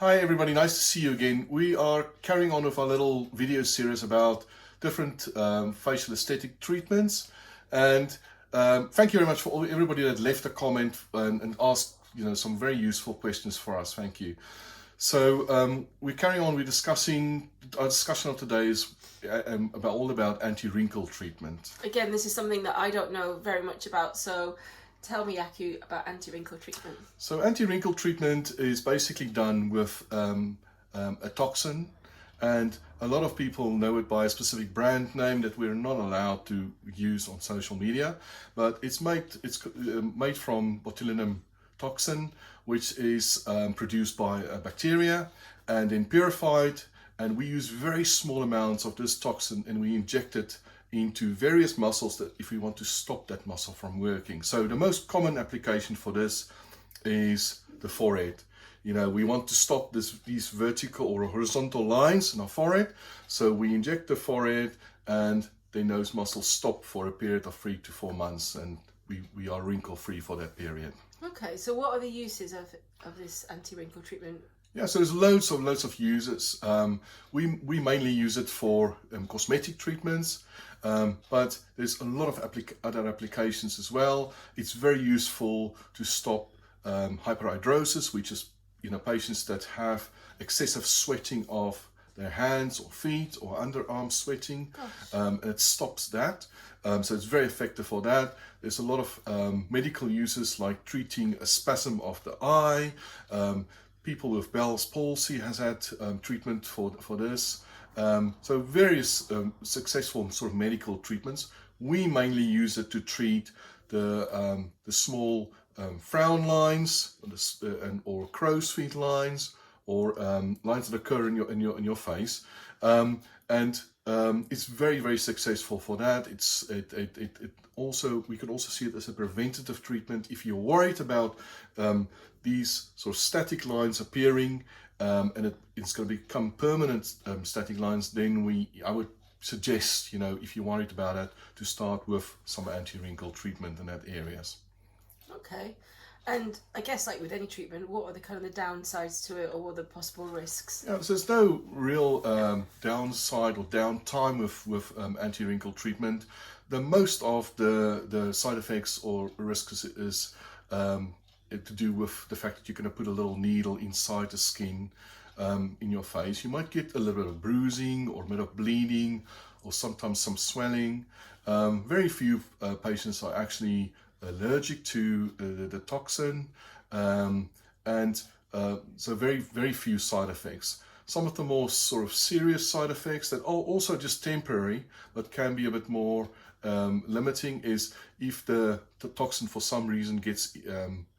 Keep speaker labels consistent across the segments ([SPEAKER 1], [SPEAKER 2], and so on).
[SPEAKER 1] Hi everybody, nice to see you again. We are carrying on with our little video series about different facial aesthetic treatments, and thank you very much for everybody that left a comment and asked some very useful questions for us. Thank you. So we're carrying on. Our discussion of today is about anti-wrinkle treatment.
[SPEAKER 2] Again, this is something that I don't know very much about, so tell me, Aku, about anti-wrinkle treatment.
[SPEAKER 1] So anti-wrinkle treatment is basically done with a toxin, and a lot of people know it by a specific brand name that we're not allowed to use on social media, but it's made from botulinum toxin, which is produced by a bacteria and then purified, and we use very small amounts of this toxin and we inject it into various muscles that if we want to stop that muscle from working. So the most common application for this is the forehead. We want to stop these vertical or horizontal lines in our forehead, so we inject the forehead and then those muscles stop for a period of 3 to 4 months, and we are wrinkle free for that period.
[SPEAKER 2] Okay, so what are the uses of this anti-wrinkle treatment?
[SPEAKER 1] Yeah, so there's loads of uses. We mainly use it for cosmetic treatments, but there's a lot of other applications as well. It's very useful to stop hyperhidrosis, which is patients that have excessive sweating of their hands or feet or underarm sweating. It stops that, so it's very effective for that. There's a lot of medical uses, like treating a spasm of the eye. People with Bell's palsy has had treatment for this. So various successful sort of medical treatments. We mainly use it to treat the small frown lines or crow's feet lines, or lines that occur in your face, and it's very successful for that. We could also see it as a preventative treatment. If you're worried about these sort of static lines appearing, and it's going to become permanent static lines, then I would suggest, if you're worried about it, to start with some anti-wrinkle treatment in that areas.
[SPEAKER 2] Okay. And I guess, like with any treatment, what are the downsides to it, or what are the possible risks?
[SPEAKER 1] Yeah, so there's no real downside or downtime with anti-wrinkle treatment. Most of the side effects or risks is to do with the fact that you're going to put a little needle inside the skin in your face. You might get a little bit of bruising or a bit of bleeding, or sometimes some swelling. Very few patients are actually allergic to the toxin, and so very few side effects. Some of the more sort of serious side effects that are also just temporary but can be a bit more limiting is if the toxin for some reason gets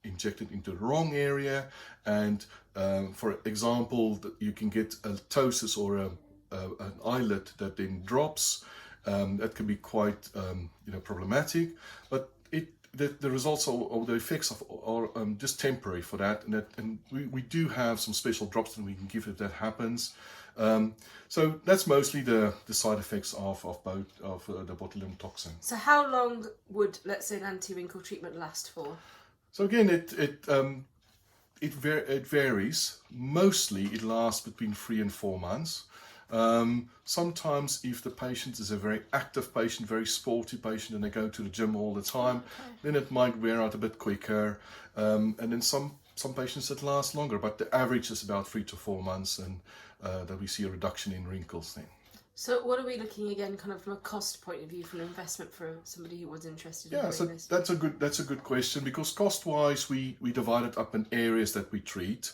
[SPEAKER 1] injected into the wrong area, and for example you can get a ptosis or an eyelid that then drops. That can be quite problematic, but the results or the effects are just temporary for that, and we do have some special drops that we can give if that happens. So that's mostly the side effects of the botulinum toxin.
[SPEAKER 2] So how long would, let's say, an anti-wrinkle treatment last for?
[SPEAKER 1] So again, it varies. Mostly it lasts between 3 and 4 months. Sometimes if the patient is a very active patient, very sporty patient, and they go to the gym all the time, then it might wear out a bit quicker. And then some patients that last longer, but the average is about 3 to 4 months, and that we see a reduction in wrinkles then.
[SPEAKER 2] So what are we looking again, from a cost point of view, from an investment for somebody who was interested in doing this?
[SPEAKER 1] That's a good question, because cost-wise we divide it up in areas that we treat.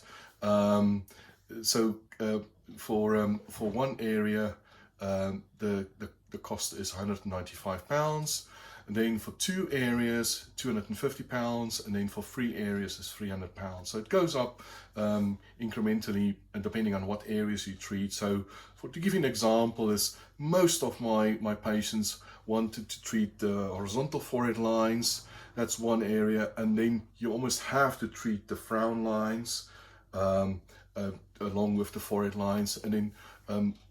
[SPEAKER 1] For one area, the cost is £195, and then for 2 areas £250, and then for 3 areas is £300. So it goes up incrementally, and depending on what areas you treat. So to give you an example, is most of my patients wanted to treat the horizontal forehead lines. That's one area, and then you almost have to treat the frown lines along with the forehead lines, and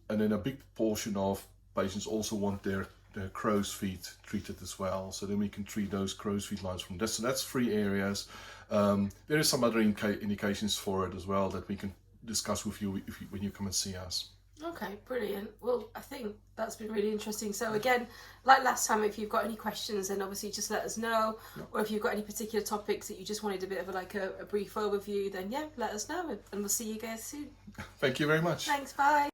[SPEAKER 1] then a big portion of patients also want their crow's feet treated as well. So then we can treat those crow's feet lines from this. So that's 3 areas. There is some other indications for it as well that we can discuss with you when you come and see us.
[SPEAKER 2] Okay, brilliant. Well, I think that's been really interesting. So again, like last time, if you've got any questions, then obviously just let us know.
[SPEAKER 1] Yeah.
[SPEAKER 2] Or if you've got any particular topics that you just wanted a bit of a brief overview, then yeah, let us know, and we'll see you guys soon.
[SPEAKER 1] Thank you very much.
[SPEAKER 2] Thanks, bye.